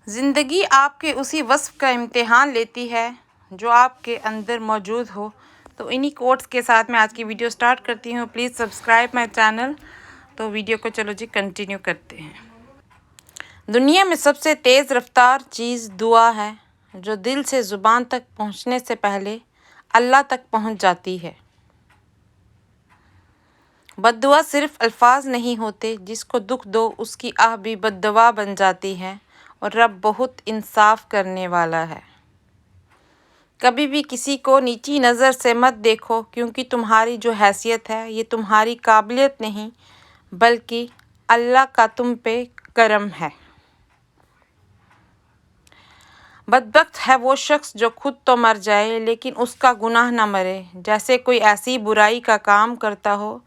زندگی آپ کے اسی وصف کا امتحان لیتی ہے جو آپ کے اندر موجود ہو۔ تو انہی کوٹس کے ساتھ میں آج کی ویڈیو سٹارٹ کرتی ہوں۔ Please subscribe my channel. تو ویڈیو کو چلو جی کنٹینیو کرتے ہیں۔ دنیا میں سب سے تیز رفتار چیز دعا ہے جو دل سے زبان تک پہنچنے سے پہلے اللہ تک پہنچ جاتی ہے۔ بد دعا صرف الفاظ نہیں ہوتے، جس کو دکھ دو اس کی آہ بھی بد دعا بن جاتی ہے، اور رب بہت انصاف کرنے والا ہے۔ کبھی بھی کسی کو نیچی نظر سے مت دیکھو، کیونکہ تمہاری جو حیثیت ہے یہ تمہاری قابلیت نہیں بلکہ اللہ کا تم پہ کرم ہے۔ بدبخت ہے وہ شخص جو خود تو مر جائے لیکن اس کا گناہ نہ مرے، جیسے کوئی ایسی برائی کا کام کرتا ہو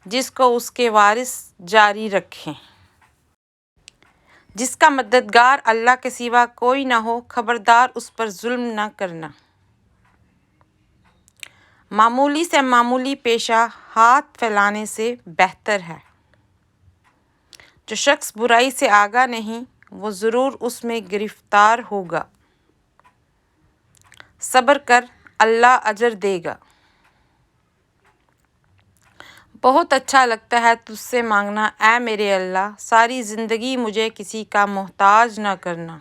جس کو اس کے وارث جاری رکھیں۔ جس کا مددگار اللہ کے سوا کوئی نہ ہو، خبردار اس پر ظلم نہ کرنا۔ معمولی سے معمولی پیشہ ہاتھ پھیلانے سے بہتر ہے۔ جو شخص برائی سے آگاہ نہیں وہ ضرور اس میں گرفتار ہوگا۔ صبر کر، اللہ اجر دے گا۔ بہت اچھا لگتا ہے تجھ سے مانگنا اے میرے اللہ، ساری زندگی مجھے کسی کا محتاج نہ کرنا۔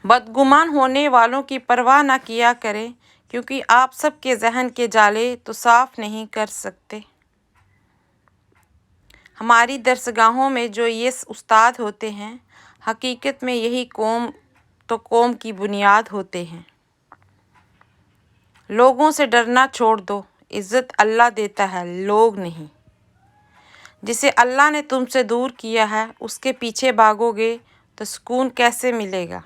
بدگمان ہونے والوں کی پرواہ نہ کیا کرے، کیونکہ آپ سب کے ذہن کے جالے تو صاف نہیں کر سکتے۔ ہماری درسگاہوں میں جو یہ استاد ہوتے ہیں، حقیقت میں یہی قوم کی بنیاد ہوتے ہیں۔ لوگوں سے ڈرنا چھوڑ دو، عزت اللہ دیتا ہے، لوگ نہیں۔ جسے اللہ نے تم سے دور کیا ہے اس کے پیچھے بھاگو گے تو سکون کیسے ملے گا؟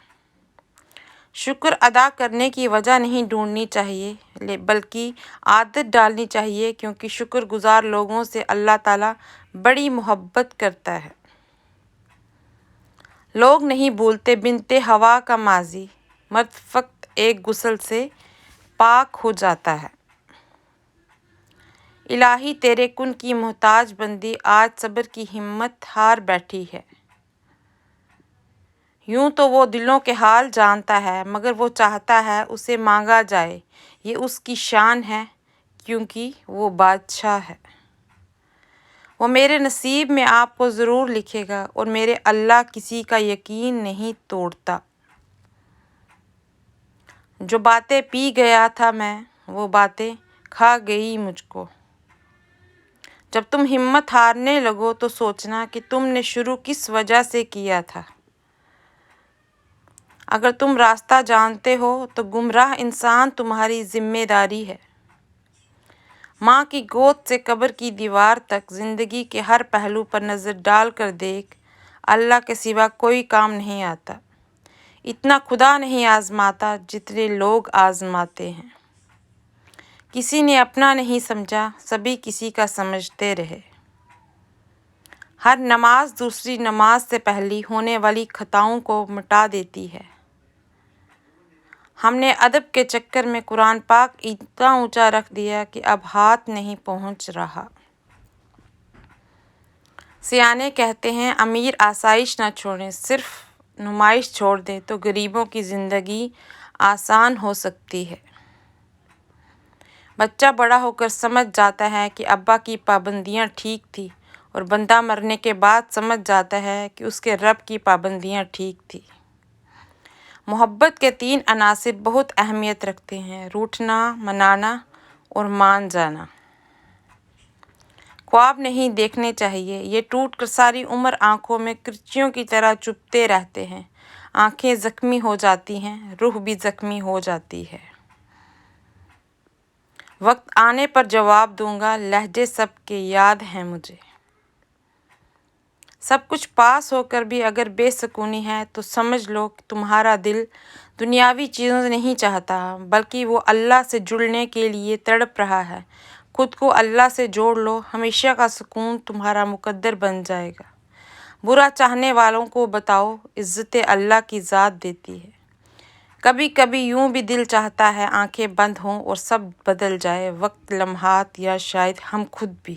شکر ادا کرنے کی وجہ نہیں ڈھونڈنی چاہیے بلکہ عادت ڈالنی چاہیے، کیونکہ شکر گزار لوگوں سے اللہ تعالیٰ بڑی محبت کرتا ہے۔ لوگ نہیں بھولتے بنت ہوا کا ماضی، مرد فقط ایک غسل سے پاک ہو جاتا ہے۔ الہی تیرے کن کی محتاج بندی آج صبر کی ہمت ہار بیٹھی ہے۔ یوں تو وہ دلوں کے حال جانتا ہے، مگر وہ چاہتا ہے اسے مانگا جائے، یہ اس کی شان ہے کیونکہ وہ بادشاہ ہے۔ وہ میرے نصیب میں آپ کو ضرور لکھے گا، اور میرے اللہ کسی کا یقین نہیں توڑتا۔ جو باتیں پی گیا تھا میں، وہ باتیں کھا گئی مجھ کو۔ جب تم ہمت ہارنے لگو تو سوچنا کہ تم نے شروع کس وجہ سے کیا تھا۔ اگر تم راستہ جانتے ہو تو گمراہ انسان تمہاری ذمہ داری ہے۔ ماں کی گود سے قبر کی دیوار تک زندگی کے ہر پہلو پر نظر ڈال کر دیکھ، اللہ کے سوا کوئی کام نہیں آتا۔ اتنا خدا نہیں آزماتا جتنے لوگ آزماتے ہیں۔ کسی نے اپنا نہیں سمجھا، سبھی کسی کا سمجھتے رہے۔ ہر نماز دوسری نماز سے پہلی ہونے والی خطاؤں کو مٹا دیتی ہے۔ ہم نے ادب کے چکر میں قرآن پاک اتنا اونچا رکھ دیا کہ اب ہاتھ نہیں پہنچ رہا۔ سیانے کہتے ہیں امیر آسائش نہ چھوڑیں، صرف نمائش چھوڑ دیں تو غریبوں کی زندگی آسان ہو سکتی ہے۔ بچہ بڑا ہو کر سمجھ جاتا ہے کہ ابا کی پابندیاں ٹھیک تھیں، اور بندہ مرنے کے بعد سمجھ جاتا ہے کہ اس کے رب کی پابندیاں ٹھیک تھیں۔ محبت کے 3 عناصر بہت اہمیت رکھتے ہیں: روٹھنا، منانا اور مان جانا۔ خواب نہیں دیکھنے چاہیے، یہ ٹوٹ کر ساری عمر آنکھوں میں کرچیوں کی طرح چبھتے رہتے ہیں۔ آنکھیں زخمی ہو جاتی ہیں، روح بھی زخمی ہو جاتی ہے۔ وقت آنے پر جواب دوں گا، لہجے سب کے یاد ہیں مجھے۔ سب کچھ پاس ہو کر بھی اگر بے سکونی ہے تو سمجھ لو کہ تمہارا دل دنیاوی چیزیں نہیں چاہتا، بلکہ وہ اللہ سے جڑنے کے لیے تڑپ رہا ہے۔ خود کو اللہ سے جوڑ لو، ہمیشہ کا سکون تمہارا مقدر بن جائے گا۔ برا چاہنے والوں کو بتاؤ، عزت اللہ کی ذات دیتی ہے۔ کبھی کبھی یوں بھی دل چاہتا ہے آنکھیں بند ہوں اور سب بدل جائے، وقت، لمحات یا شاید ہم خود بھی۔